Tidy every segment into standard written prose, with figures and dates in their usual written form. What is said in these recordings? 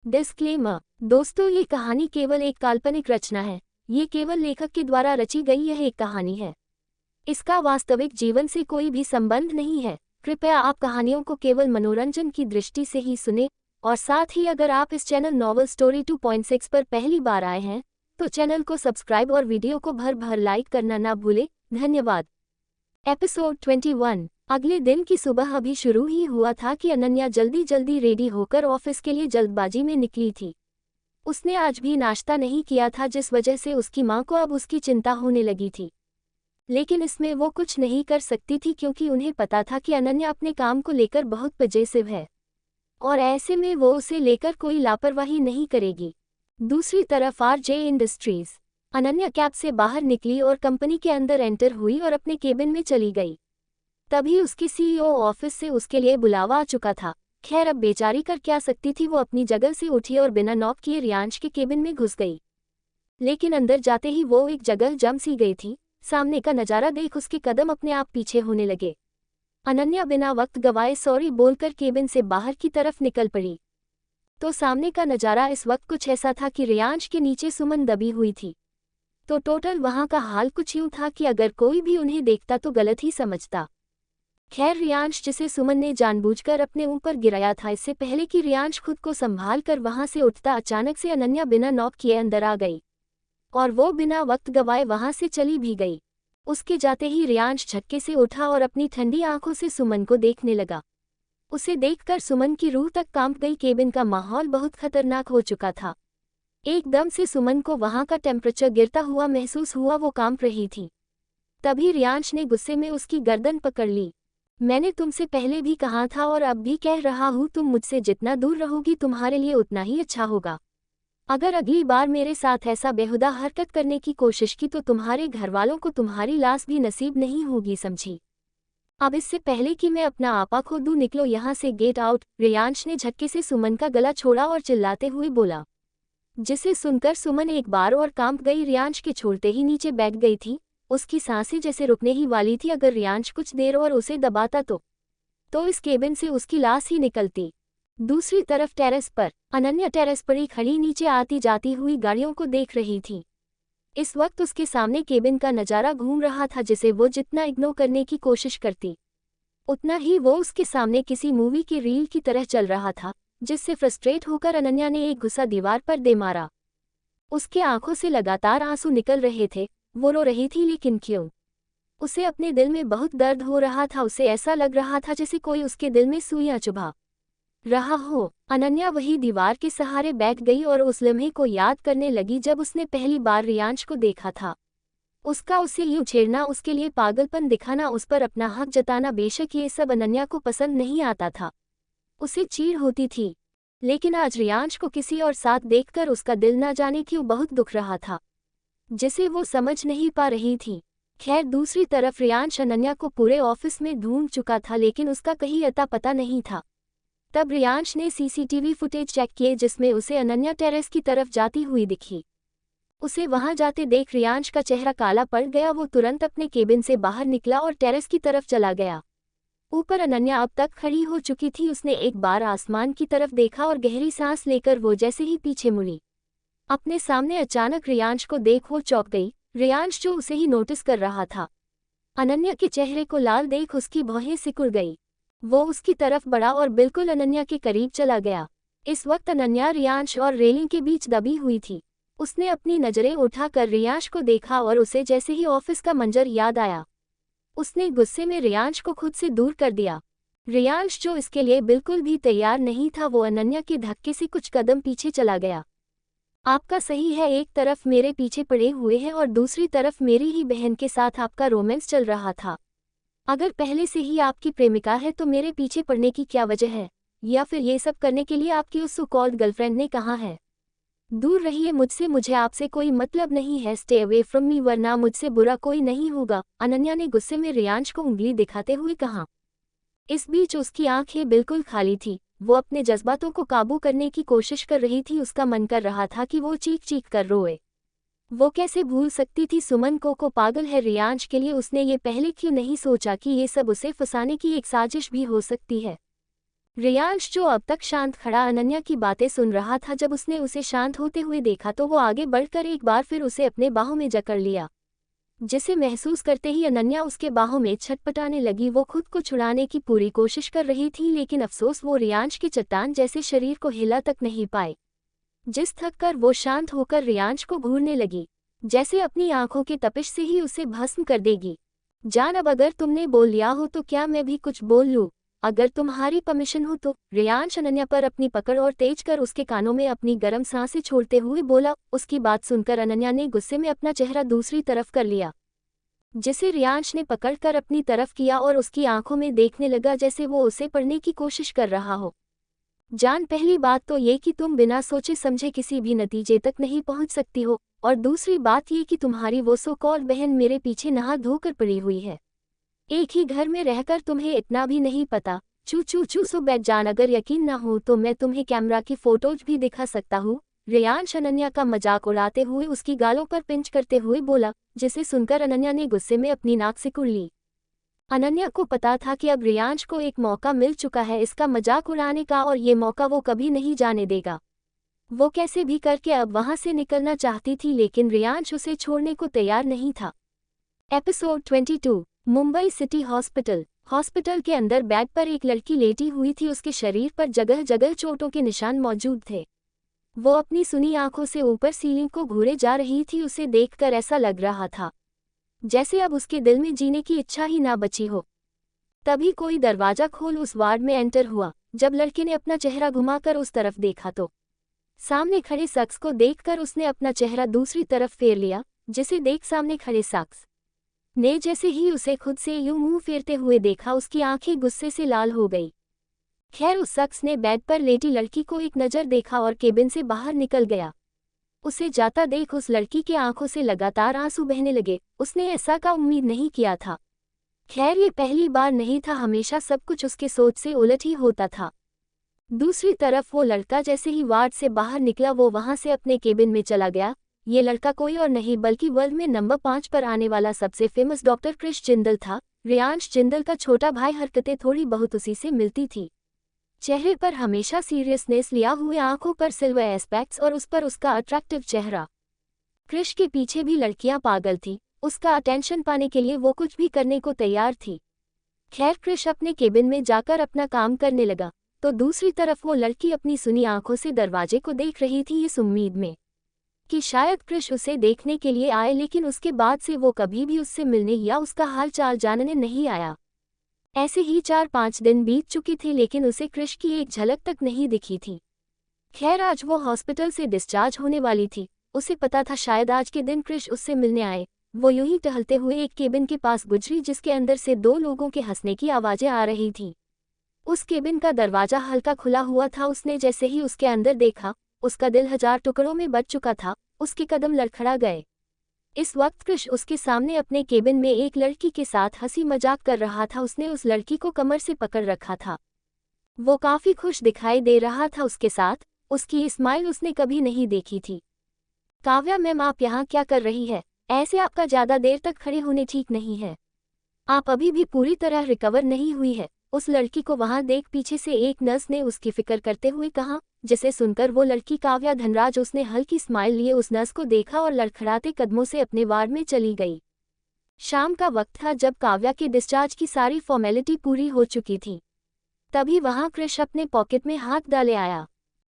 Disclaimer. दोस्तों, ये कहानी केवल एक काल्पनिक रचना है। ये केवल लेखक के द्वारा रची गई यह एक कहानी है। इसका वास्तविक जीवन से कोई भी संबंध नहीं है। कृपया आप कहानियों को केवल मनोरंजन की दृष्टि से ही सुने, और साथ ही अगर आप इस चैनल नॉवल स्टोरी 2.6 पर पहली बार आए हैं तो चैनल को सब्सक्राइब और वीडियो को भर भर लाइक करना ना भूलें। धन्यवाद। एपिसोड 21। अगले दिन की सुबह अभी शुरू ही हुआ था कि अनन्या जल्दी जल्दी रेडी होकर ऑफिस के लिए जल्दबाजी में निकली थी। उसने आज भी नाश्ता नहीं किया था, जिस वजह से उसकी माँ को अब उसकी चिंता होने लगी थी। लेकिन इसमें वो कुछ नहीं कर सकती थी, क्योंकि उन्हें पता था कि अनन्या अपने काम को लेकर बहुत पजेसिव है और ऐसे में वो उसे लेकर कोई लापरवाही नहीं करेगी। दूसरी तरफ आरजे इंडस्ट्रीज। अनन्या कैब से बाहर निकली और कंपनी के अंदर एंटर हुई और अपने केबिन में चली गई। तभी उसकी सीईओ ऑफिस से उसके लिए बुलावा आ चुका था। खैर, अब बेचारी कर क्या सकती थी। वो अपनी जगह से उठी और बिना नॉक किए रियांश के केबिन में घुस गई। लेकिन अंदर जाते ही वो एक जगह जम सी गई थी। सामने का नज़ारा देख उसके कदम अपने आप पीछे होने लगे। अनन्या बिना वक्त गवाए सॉरी बोलकर केबिन से बाहर की तरफ निकल पड़ी। तो सामने का नज़ारा इस वक्त कुछ ऐसा था कि रियांश के नीचे सुमन दबी हुई थी। तो टोटल वहाँ का हाल कुछ यूँ था कि अगर कोई भी उन्हें देखता तो गलत ही समझता। खैर, रियांश जिसे सुमन ने जानबूझकर अपने ऊपर गिराया था, इससे पहले कि रियांश खुद को संभाल कर वहां से उठता, अचानक से अनन्या बिना नॉक किए अंदर आ गई और वो बिना वक्त गवाए वहां से चली भी गई। उसके जाते ही रियांश झटके से उठा और अपनी ठंडी आंखों से सुमन को देखने लगा। उसे देखकर सुमन की रूह तक कांप गई। केबिन का माहौल बहुत खतरनाक हो चुका था। एकदम से सुमन को वहां का टेम्परेचर गिरता हुआ महसूस हुआ। वो कांप रही थी। तभी रियांश ने गुस्से में उसकी गर्दन पकड़ ली। मैंने तुमसे पहले भी कहा था और अब भी कह रहा हूँ, तुम मुझसे जितना दूर रहोगी तुम्हारे लिए उतना ही अच्छा होगा। अगर अगली बार मेरे साथ ऐसा बेहुदा हरकत करने की कोशिश की तो तुम्हारे घरवालों को तुम्हारी लाश भी नसीब नहीं होगी, समझी? अब इससे पहले कि मैं अपना आपा खो दूँ, निकलो यहाँ से, गेट आउट। रियांश ने झटके से सुमन का गला छोड़ा और चिल्लाते हुए बोला, जिसे सुनकर सुमन एक बार और कांप गई। रियांश के छोड़ते ही नीचे बैठ गई थी। उसकी सांसें जैसे रुकने ही वाली थी। अगर रियांश कुछ देर और उसे दबाता तो इस केबिन से उसकी लाश ही निकलती। दूसरी तरफ टेरेस पर अनन्या टेरेस पर ही खड़ी नीचे आती जाती हुई गाड़ियों को देख रही थी। इस वक्त उसके सामने केबिन का नज़ारा घूम रहा था, जिसे वो जितना इग्नोर करने की कोशिश करती उतना ही वो उसके सामने किसी मूवी की रील की तरह चल रहा था, जिससे फ्रस्ट्रेट होकर अनन्या ने एक गुस्सा दीवार पर दे मारा। उसके आंखों से लगातार आंसू निकल रहे थे। वो रो रही थी, लेकिन क्यों? उसे अपने दिल में बहुत दर्द हो रहा था। उसे ऐसा लग रहा था जैसे कोई उसके दिल में सुइयां चुभा रहा हो। अनन्या वही दीवार के सहारे बैठ गई और उस लम्हे को याद करने लगी जब उसने पहली बार रियांश को देखा था। उसका उसे यूं छेड़ना, उसके लिए पागलपन दिखाना, उस पर अपना हक जताना, बेशक ये सब अनन्या को पसंद नहीं आता था। उसे चीड़ होती थी। लेकिन आज रियांश को किसी और साथ देखकर उसका दिल ना जाने क्यों बहुत दुख रहा था, जिसे वो समझ नहीं पा रही थी। खैर, दूसरी तरफ रियांश अनन्या को पूरे ऑफिस में ढूंढ चुका था, लेकिन उसका कहीं अता पता नहीं था। तब रियांश ने सीसीटीवी फुटेज चेक किए, जिसमें उसे अनन्या टेरेस की तरफ जाती हुई दिखी। उसे वहां जाते देख रियांश का चेहरा काला पड़ गया। वो तुरंत अपने केबिन से बाहर निकला और टेरेस की तरफ चला गया। ऊपर अनन्या अब तक खड़ी हो चुकी थी। उसने एक बार आसमान की तरफ देखा और गहरी सांस लेकर वो जैसे ही पीछे मुड़ी, अपने सामने अचानक रियांश को देख वो चौंक गई। रियांश जो उसे ही नोटिस कर रहा था। अनन्या के चेहरे को लाल देख उसकी भौहें सिकुड़ गई। वो उसकी तरफ बढ़ा और बिल्कुल अनन्या के करीब चला गया। इस वक्त अनन्या रियांश और रेलिंग के बीच दबी हुई थी। उसने अपनी नज़रें उठाकर रियांश को देखा और उसे जैसे ही ऑफिस का मंजर याद आया, उसने गुस्से में रियांश को खुद से दूर कर दिया। रियांश जो इसके लिए बिल्कुल भी तैयार नहीं था, वो अनन्या के धक्के से कुछ कदम पीछे चला गया। आपका सही है, एक तरफ मेरे पीछे पड़े हुए हैं और दूसरी तरफ मेरी ही बहन के साथ आपका रोमांस चल रहा था। अगर पहले से ही आपकी प्रेमिका है तो मेरे पीछे पड़ने की क्या वजह है? या फिर ये सब करने के लिए आपकी उस सो कॉल्ड गर्लफ्रेंड ने कहा है? दूर रहिए मुझसे, मुझे आपसे कोई मतलब नहीं है। स्टे अवे फ्रॉम मी, वरना मुझसे बुरा कोई नहीं होगा, अनन्या ने गुस्से में रियांश को उंगली दिखाते हुए कहा। इस बीच उसकी आंखें बिल्कुल खाली थी। वो अपने जज्बातों को काबू करने की कोशिश कर रही थी। उसका मन कर रहा था कि वो चीख चीख कर रोए। वो कैसे भूल सकती थी सुमन को पागल है रियांश के लिए। उसने ये पहले क्यों नहीं सोचा कि ये सब उसे फंसाने की एक साजिश भी हो सकती है। रियांश जो अब तक शांत खड़ा अनन्या की बातें सुन रहा था, जब उसने उसे शांत होते हुए देखा तो वो आगे बढ़कर एक बार फिर उसे अपने बाहों में जकड़ लिया, जिसे महसूस करते ही अनन्या उसके बाहों में छटपटाने लगी। वो खुद को छुड़ाने की पूरी कोशिश कर रही थी, लेकिन अफसोस वो रियांश के चट्टान जैसे शरीर को हिला तक नहीं पाए। जिस थक कर वो शांत होकर रियांश को घूरने लगी, जैसे अपनी आंखों के तपिश से ही उसे भस्म कर देगी। जान, अब अगर तुमने बोल लिया हो तो क्या मैं भी कुछ बोल लूं? अगर तुम्हारी परमिशन हो तो। रियांश अनन्या पर अपनी पकड़ और तेज कर उसके कानों में अपनी गर्म सांसें छोड़ते हुए बोला। उसकी बात सुनकर अनन्या ने गुस्से में अपना चेहरा दूसरी तरफ कर लिया, जिसे रियांश ने पकड़कर अपनी तरफ किया और उसकी आंखों में देखने लगा जैसे वो उसे पढ़ने की कोशिश कर रहा हो। जान, पहली बात तो ये कि तुम बिना सोचे समझे किसी भी नतीजे तक नहीं पहुंच सकती हो, और दूसरी बात ये कि तुम्हारी वो सो कॉल्ड बहन मेरे पीछे नहा धोकर पड़ी हुई है। एक ही घर में रहकर तुम्हें इतना भी नहीं पता। चू चू चू। सो बैठ जान, अगर यकीन ना हो तो मैं तुम्हें कैमरा की फोटोज भी दिखा सकता हूँ। रियांश अनन्या का मजाक उड़ाते हुए उसकी गालों पर पिंच करते हुए बोला, जिसे सुनकर अनन्या ने गुस्से में अपनी नाक सिकुड़ ली। अनन्या को पता था कि अब रियांश को एक मौका मिल चुका है इसका मजाक उड़ाने का, और ये मौका वो कभी नहीं जाने देगा। वो कैसे भी करके अब वहां से निकलना चाहती थी, लेकिन रियांश उसे छोड़ने को तैयार नहीं था। Episode 22। Mumbai city hospital. Hospital के अंदर बेड पर एक लड़की लेटी हुई थी। उसके शरीर पर जगह जगह चोटों के निशान मौजूद थे। वो अपनी सुनी आंखों से ऊपर सीलिंग को घूरे जा रही थी। उसे देखकर ऐसा लग रहा था जैसे अब उसके दिल में जीने की इच्छा ही ना बची हो। तभी कोई दरवाजा खोल उस वार्ड में एंटर हुआ। जब लड़के ने अपना चेहरा घुमाकर उस तरफ देखा तो सामने खड़े शख्स को देखकर उसने अपना चेहरा दूसरी तरफ फेर लिया, जिसे देख सामने खड़े शख्स ने जैसे ही उसे खुद से यूं मुंह फेरते हुए देखा, उसकी आंखें गुस्से से लाल हो गई। खैर, उस शख्स ने बेड पर लेटी लड़की को एक नज़र देखा और केबिन से बाहर निकल गया। उसे जाता देख उस लड़की के आंखों से लगातार आंसू बहने लगे। उसने ऐसा का उम्मीद नहीं किया था। खैर, ये पहली बार नहीं था, हमेशा सब कुछ उसके सोच से उलट ही होता था। दूसरी तरफ वो लड़का जैसे ही वार्ड से बाहर निकला, वो वहां से अपने केबिन में चला गया। ये लड़का कोई और नहीं बल्कि वर्ल्ड में नंबर 5 पर आने वाला सबसे फेमस डॉक्टर क्रिश जिंदल था। रियांश जिंदल का छोटा भाई। हरकतें थोड़ी बहुत उसी से मिलती थी। चेहरे पर हमेशा सीरियसनेस लिया हुए, आंखों पर सिल्वर एस्पेक्ट्स और उस पर उसका अट्रैक्टिव चेहरा। क्रिश के पीछे भी लड़कियां पागल थी। उसका अटेंशन पाने के लिए वो कुछ भी करने को तैयार थी। खैर, क्रिश अपने केबिन में जाकर अपना काम करने लगा, तो दूसरी तरफ वो लड़की अपनी सुनी आंखों से दरवाजे को देख रही थी, इस उम्मीद में कि शायद क्रिश उसे देखने के लिए आए, लेकिन उसके बाद से वो कभी भी उससे मिलने या उसका हाल चाल जानने नहीं आया। ऐसे ही 4-5 दिन बीत चुके थे, लेकिन उसे क्रिश की एक झलक तक नहीं दिखी थी। खैर, आज वो हॉस्पिटल से डिस्चार्ज होने वाली थी। उसे पता था शायद आज के दिन क्रिश उससे मिलने आए। वो यूं ही टहलते हुए एक केबिन के पास गुजरी, जिसके अंदर से 2 लोगों के हंसने की आवाजें आ रही थीं। उस केबिन का दरवाजा हल्का खुला हुआ था। उसने जैसे ही उसके अंदर देखा, उसका दिल 1000 टुकड़ों में बट चुका था। उसके कदम लड़खड़ा गए। इस वक्त क्रिश उसके सामने अपने केबिन में एक लड़की के साथ हंसी मजाक कर रहा था। उसने उस लड़की को कमर से पकड़ रखा था। वो काफी खुश दिखाई दे रहा था उसके साथ। उसकी स्माइल उसने कभी नहीं देखी थी। काव्या मैम, आप यहाँ क्या कर रही है? ऐसे आपका ज्यादा देर तक खड़े होने ठीक नहीं है। आप अभी भी पूरी तरह रिकवर नहीं हुई है। उस लड़की को वहां देख, पीछे से एक नर्स ने उसकी फिक्र करते हुए कहा, जिसे सुनकर वो लड़की काव्या धनराज उसने हल्की स्माइल लिए उस नर्स को देखा और लड़खड़ाते कदमों से अपने वार्ड में चली गई। शाम का वक्त था, जब काव्या के डिस्चार्ज की सारी फॉर्मेलिटी पूरी हो चुकी थी। तभी वहां क्रिश अपने पॉकेट में हाथ डाले आया।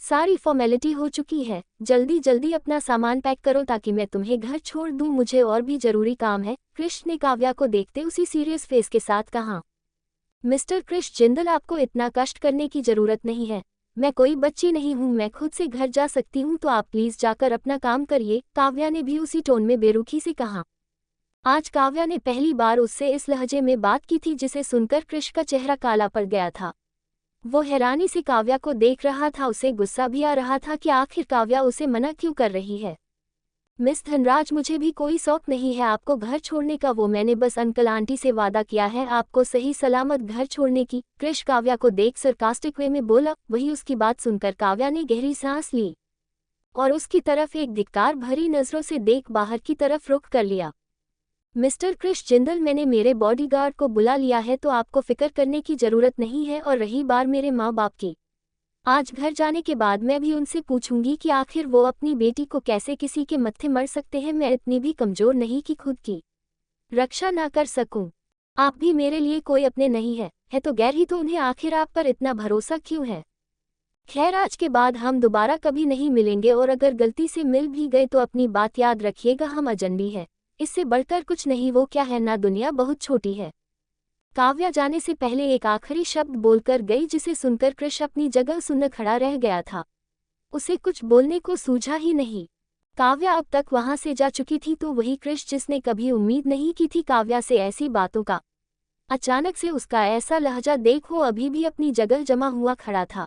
सारी फॉर्मेलिटी हो चुकी है, जल्दी जल्दी अपना सामान पैक करो ताकि मैं तुम्हें घर छोड़ दूं, मुझे और भी जरूरी काम है। क्रिश ने काव्या को देखते उसी सीरियस फेस के साथ कहा, मिस्टर क्रिश जिंदल, आपको इतना कष्ट करने की जरूरत नहीं है। मैं कोई बच्ची नहीं हूँ, मैं खुद से घर जा सकती हूँ, तो आप प्लीज जाकर अपना काम करिए। काव्या ने भी उसी टोन में बेरुखी से कहा। आज काव्या ने पहली बार उससे इस लहजे में बात की थी, जिसे सुनकर क्रिश का चेहरा काला पड़ गया था। वो हैरानी से काव्या को देख रहा था। उसे गुस्सा भी आ रहा था कि आखिर काव्या उसे मना क्यों कर रही है। मिस धनराज, मुझे भी कोई शौक नहीं है आपको घर छोड़ने का। वो मैंने बस अंकल आंटी से वादा किया है आपको सही सलामत घर छोड़ने की। क्रिश काव्या को देख सरकास्टिक वे में बोला। वही उसकी बात सुनकर काव्या ने गहरी सांस ली और उसकी तरफ एक धिक्कार भरी नजरों से देख बाहर की तरफ रुख कर लिया। मिस्टर क्रिश जिंदल, मैंने मेरे बॉडीगार्ड को बुला लिया है तो आपको फिक्र करने की जरूरत नहीं है। और रही बात मेरे माँ बाप की, आज घर जाने के बाद मैं भी उनसे पूछूंगी कि आखिर वो अपनी बेटी को कैसे किसी के मत्थे मर सकते हैं। मैं इतनी भी कमजोर नहीं कि खुद की रक्षा ना कर सकूं। आप भी मेरे लिए कोई अपने नहीं है तो गैर ही तो उन्हें आखिर आप पर इतना भरोसा क्यों है। खैर, आज के बाद हम दोबारा कभी नहीं मिलेंगे और अगर गलती से मिल भी गए तो अपनी बात याद रखिएगा, हम अजनबी है, इससे बढ़कर कुछ नहीं। वो क्या है ना, दुनिया बहुत छोटी है। काव्या जाने से पहले एक आखिरी शब्द बोलकर गई जिसे सुनकर कृष अपनी जगह सुन्न खड़ा रह गया था। उसे कुछ बोलने को सूझा ही नहीं। काव्या अब तक वहां से जा चुकी थी तो वही कृष जिसने कभी उम्मीद नहीं की थी काव्या से ऐसी बातों का, अचानक से उसका ऐसा लहजा देख वो अभी भी अपनी जगह जमा हुआ खड़ा था।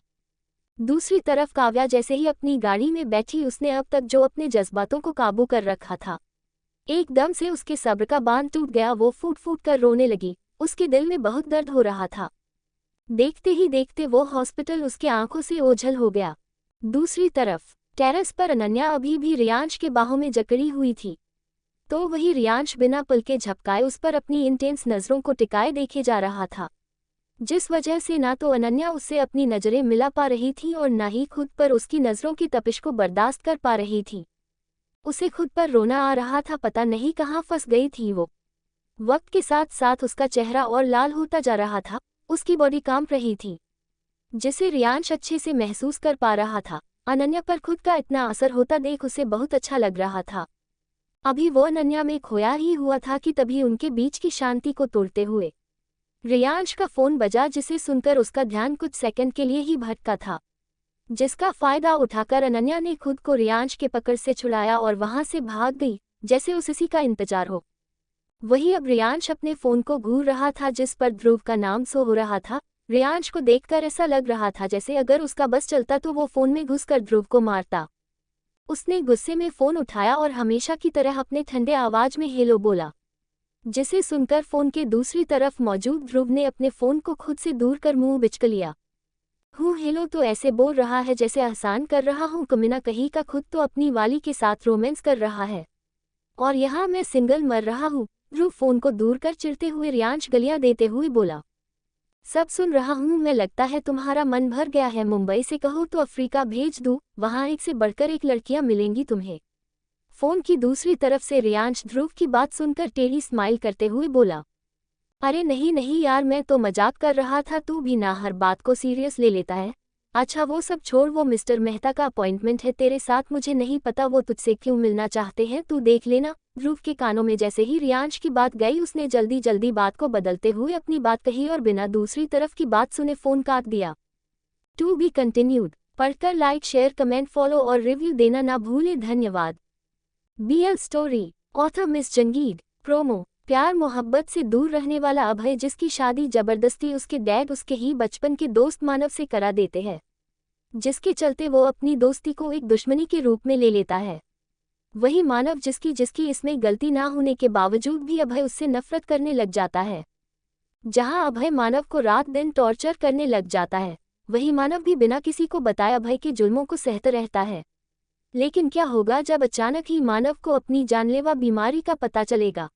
दूसरी तरफ काव्या जैसे ही अपनी गाड़ी में बैठी, उसने अब तक जो अपने जज्बातों को काबू कर रखा था, एकदम से उसके सब्र का बांध टूट गया। वो फूट फूट कर रोने लगी। उसके दिल में बहुत दर्द हो रहा था। देखते ही देखते वो हॉस्पिटल उसके आंखों से ओझल हो गया। दूसरी तरफ टेरेस पर अनन्या अभी भी रियांश के बाहों में जकड़ी हुई थी, तो वही रियांश बिना पलके झपकाए उस पर अपनी इंटेंस नज़रों को टिकाए देखे जा रहा था, जिस वजह से ना तो अनन्या उससे अपनी नज़रें मिला पा रही थी और ना ही खुद पर उसकी नज़रों की तपिश को बर्दाश्त कर पा रही थी। उसे खुद पर रोना आ रहा था, पता नहीं कहाँ फंस गई थी वो। वक्त के साथ साथ उसका चेहरा और लाल होता जा रहा था, उसकी बॉडी कांप रही थी, जिसे रियांश अच्छे से महसूस कर पा रहा था। अनन्या पर खुद का इतना असर होता देख उसे बहुत अच्छा लग रहा था। अभी वो अनन्या में खोया ही हुआ था कि तभी उनके बीच की शांति को तोड़ते हुए रियांश का फोन बजा, जिसे सुनकर उसका ध्यान कुछ सेकंड के लिए ही भटका था, जिसका फायदा उठाकर अनन्या ने खुद को रियांश के पकड़ से छुड़ाया और वहां से भाग गई, जैसे उस इसी का इंतजार हो। वही अब रियांश अपने फोन को घूर रहा था जिस पर ध्रुव का नाम शो हो रहा था। रियांश को देखकर ऐसा लग रहा था जैसे अगर उसका बस चलता तो वो फोन में घुसकर ध्रुव को मारता। उसने गुस्से में फोन उठाया और हमेशा की तरह अपने ठंडे आवाज में हेलो बोला, जिसे सुनकर फोन के दूसरी तरफ मौजूद ध्रुव ने अपने फोन को खुद से दूर कर मुंह बिचक लिया। हूँ हेलो तो ऐसे बोल रहा है जैसे एहसान कर रहा हूँ, कमीना कहीं का, खुद तो अपनी वाली के साथ रोमांस कर रहा है और यहाँ मैं सिंगल मर रहा हूँ। ध्रुव फोन को दूर कर चिढ़ते हुए रियांश गलियां देते हुए बोला, सब सुन रहा हूँ मैं, लगता है तुम्हारा मन भर गया है। मुंबई से कहो तो अफ्रीका भेज दूँ, वहाँ एक से बढ़कर एक लड़कियां मिलेंगी तुम्हें। फोन की दूसरी तरफ से रियांश ध्रुव की बात सुनकर टेढ़ी स्माइल करते हुए बोला, अरे नहीं नहीं यार, मैं तो मजाक कर रहा था, तू भी ना हर बात को सीरियस ले लेता है। अच्छा वो सब छोड़, वो मिस्टर मेहता का अपॉइंटमेंट है तेरे साथ, मुझे नहीं पता वो तुझसे क्यों मिलना चाहते हैं, तू देख लेना। ध्रुव के कानों में जैसे ही रियांश की बात गई, उसने जल्दी जल्दी बात को बदलते हुए अपनी बात कही और बिना दूसरी तरफ की बात सुने फोन काट दिया। To be continued. पढ़कर लाइक शेयर कमेंट फॉलो और रिव्यू देना ना भूले, धन्यवाद। BL story, author miss Jangir. Promo, प्यार मोहब्बत से दूर रहने वाला अभय, जिसकी शादी जबरदस्ती उसके डैड उसके ही बचपन के दोस्त मानव से करा देते हैं, जिसके चलते वो अपनी दोस्ती को एक दुश्मनी के रूप में ले लेता है। वही मानव जिसकी इसमें गलती ना होने के बावजूद भी अभय उससे नफरत करने लग जाता है। जहां अभय मानव को रात दिन टॉर्चर करने लग जाता है, वही मानव भी बिना किसी को बताए अभय के जुल्मों को सहता रहता है। लेकिन क्या होगा जब अचानक ही मानव को अपनी जानलेवा बीमारी का पता चलेगा?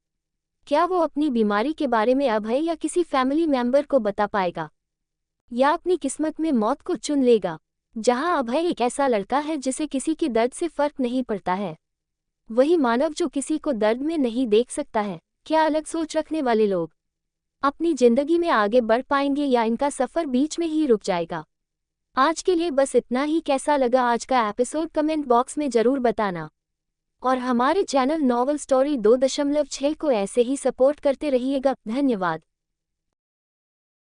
क्या वो अपनी बीमारी के बारे में अभय या किसी फैमिली मेंबर को बता पाएगा, या अपनी किस्मत में मौत को चुन लेगा? जहां अभय एक ऐसा लड़का है जिसे किसी के दर्द से फर्क नहीं पड़ता है, वही मानव जो किसी को दर्द में नहीं देख सकता है। क्या अलग सोच रखने वाले लोग अपनी जिंदगी में आगे बढ़ पाएंगे या इनका सफर बीच में ही रुक जाएगा? आज के लिए बस इतना ही। कैसा लगा आज का एपिसोड कमेंट बॉक्स में जरूर बताना और हमारे चैनल नॉवल स्टोरी 2.6 को ऐसे ही सपोर्ट करते रहिएगा। धन्यवाद।